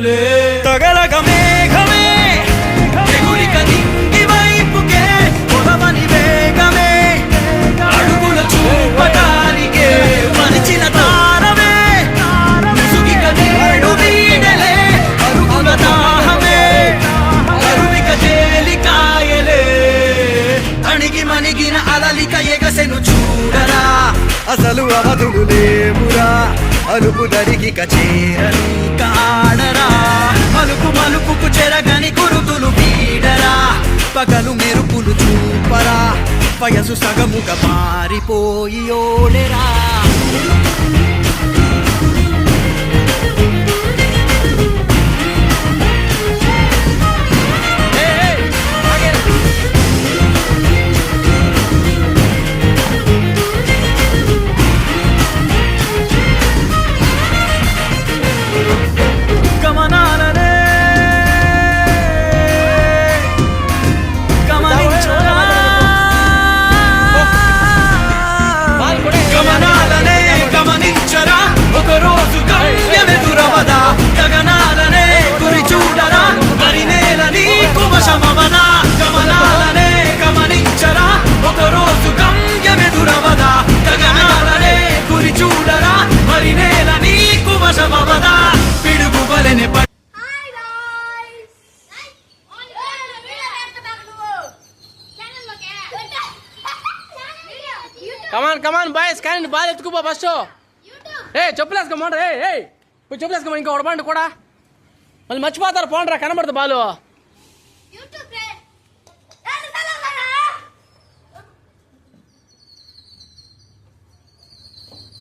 కనులే తగలగ మేఘమే ఎగురిక నింగి వైపుకే పొలవని వేగమే అడుగుల చూపటానికే మరిచిన తారమే ముసుగిక నేడు వీడలే అరుగుల దాహమే అరువిక తేలికాయలే అణిగి మణిగిన అలలిక ఎగసెను చూడరా అసలు అవధులు లేవురా అలుపు దరికి చేరని కాడరా మలుపు మలుపుకు చెరగని గురుతులు వీడరా పగలు మెరుపులు చూపరా వయసు సగముగా మారిపోయి ఓడెరా కమాన్ బాయ్స్ కానీ బాగా ఎత్తుకుపో ఫస్ట్ చెప్పులేసుకోమంటారు చెప్పులేసుకోమని ఇంకా ఒకటి కూడా మళ్ళీ మర్చిపోతారు పోండ్రా కనబడదు బాలు